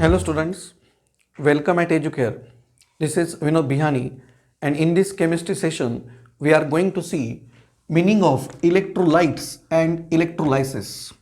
Hello students, welcome at EduCare. This is Vinod Bihani, and in this chemistry session we are going to see meaning of electrolytes and electrolysis.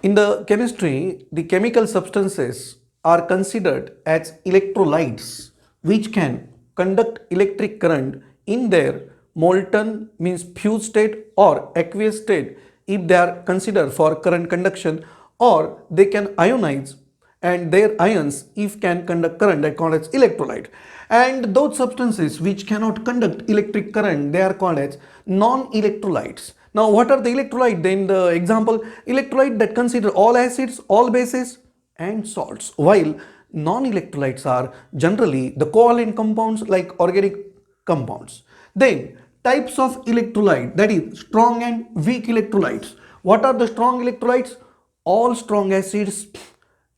In the chemistry, the chemical substances are considered as electrolytes which can conduct electric current in their molten means fused state or aqueous state if they are considered for current conduction, or they can ionize and their ions if can conduct current, that called as electrolyte. And those substances which cannot conduct electric current, they are called as non-electrolytes. Now what are the electrolyte? Then the example, electrolyte that consider all acids, all bases and salts, while non-electrolytes are generally the covalent compounds like organic compounds. Then types of electrolyte, that is strong and weak electrolytes. What are the strong electrolytes? All strong acids,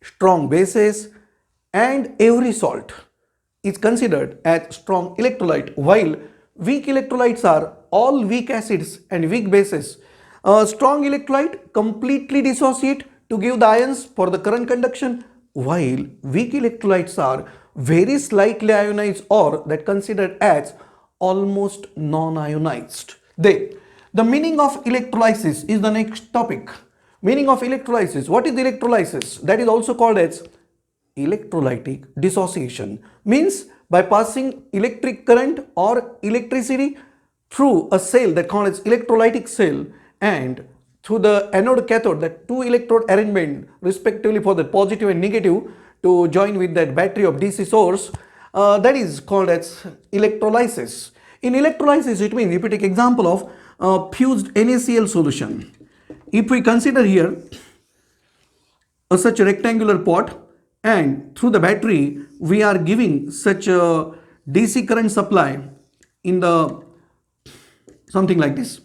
strong bases and every salt is considered as strong electrolyte, while weak electrolytes are all weak acids and weak bases. Strong electrolyte completely dissociate to give the ions for the current conduction, while weak electrolytes are very slightly ionized or that considered as almost non-ionized. Then the meaning of electrolysis is the next topic. Meaning of electrolysis. What is electrolysis? That is also called as electrolytic dissociation. Means by passing electric current or electricity through a cell that called as electrolytic cell, and through the anode cathode, that two electrode arrangement respectively for the positive and negative to join with that battery of DC source, that is called as electrolysis. In electrolysis, it means, if you take example of fused NaCl solution, if we consider here such a rectangular pot, and through the battery we are giving such a DC current supply in the something like this.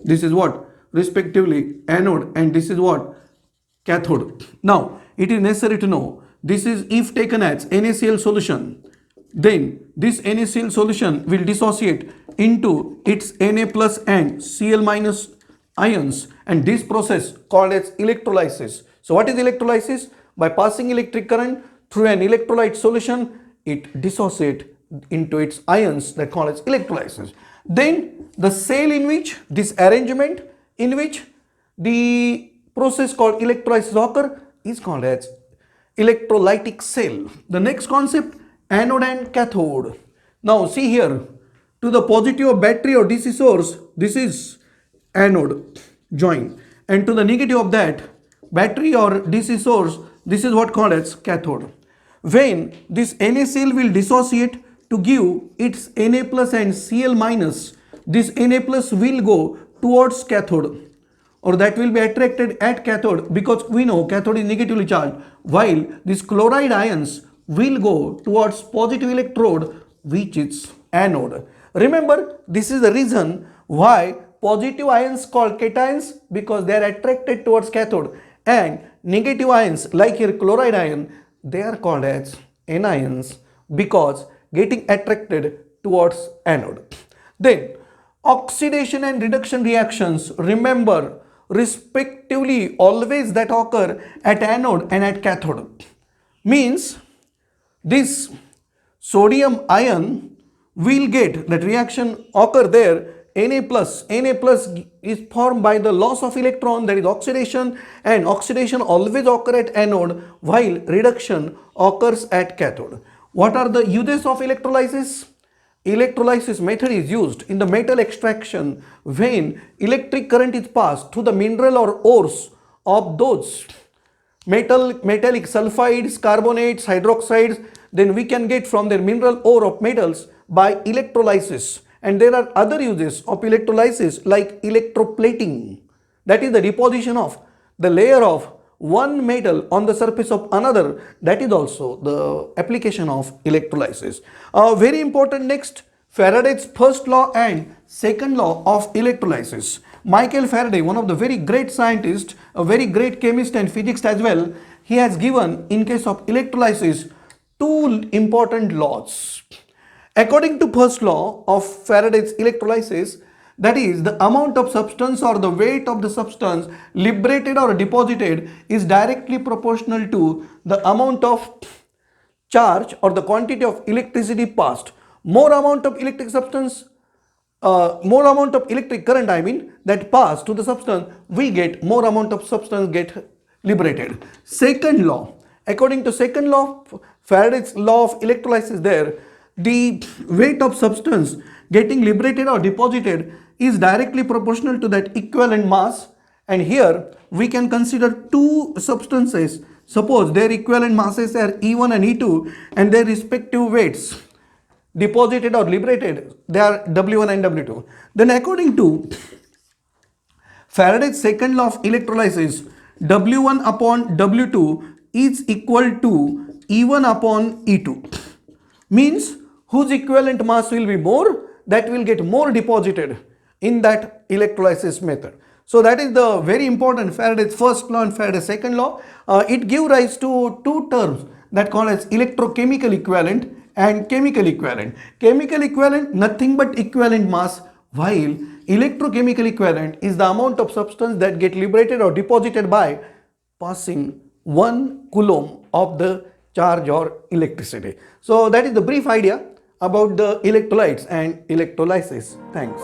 This is what respectively anode and this is what cathode. Now it is necessary to know, this is if taken as NaCl solution, then this NaCl solution will dissociate into its Na plus and Cl minus ions, and this process called as electrolysis. So what is electrolysis? By passing electric current through an electrolyte solution, it dissociates into its ions, that called as electrolysis. Then the cell in which this arrangement in which the process called electrolysis occur is called as electrolytic cell. The next concept, anode and cathode. Now see here, to the positive of battery or DC source, this is anode join, and to the negative of that battery or DC source, this is what called as cathode. When this NaCl will dissociate to give its Na plus and Cl minus, this Na plus will go towards cathode, or that will be attracted at cathode, because we know cathode is negatively charged, while these chloride ions will go towards positive electrode which is anode. Remember, this is the reason why positive ions called cations, because they are attracted towards cathode, and negative ions like here chloride ion, they are called as anions because getting attracted towards anode. Then oxidation and reduction reactions, remember, respectively always that occur at anode and at cathode. Means this sodium ion will get that reaction occur there, Na plus is formed by the loss of electron, that is oxidation, and oxidation always occur at anode while reduction occurs at cathode. What are the uses of electrolysis? Electrolysis method is used in the metal extraction when electric current is passed through the mineral or ores of those metallic sulfides, carbonates, hydroxides, then we can get from their mineral ore of metals by electrolysis. And there are other uses of electrolysis like electroplating, that is the deposition of the layer of one metal on the surface of another, that is also the application of electrolysis. Very important next, Faraday's first law and second law of electrolysis. Michael Faraday, one of the very great scientists, a very great chemist and physicist as well, he has given in case of electrolysis two important laws. According to first law of Faraday's electrolysis, That is, the amount of substance or the weight of the substance liberated or deposited is directly proportional to the amount of charge or the quantity of electricity passed. More amount of electric substance, more amount of electric current, I mean, that pass to the substance, we get more amount of substance get liberated. Second law, according to second law, Faraday's law of electrolysis, there the weight of substance getting liberated or deposited is directly proportional to that equivalent mass. And here we can consider two substances. Suppose their equivalent masses are E1 and E2 and their respective weights deposited or liberated, they are W1 and W2. Then according to Faraday's second law of electrolysis, W1 upon W2 is equal to E1 upon E2. Means whose equivalent mass will be more, that will get more deposited in that electrolysis method. So that is the very important Faraday's first law and Faraday's second law. It gives rise to two terms that called as electrochemical equivalent and chemical equivalent. Chemical equivalent, nothing but equivalent mass, while electrochemical equivalent is the amount of substance that get liberated or deposited by passing 1 coulomb of the charge or electricity. So that is the brief idea about the electrolytes and electrolysis. Thanks.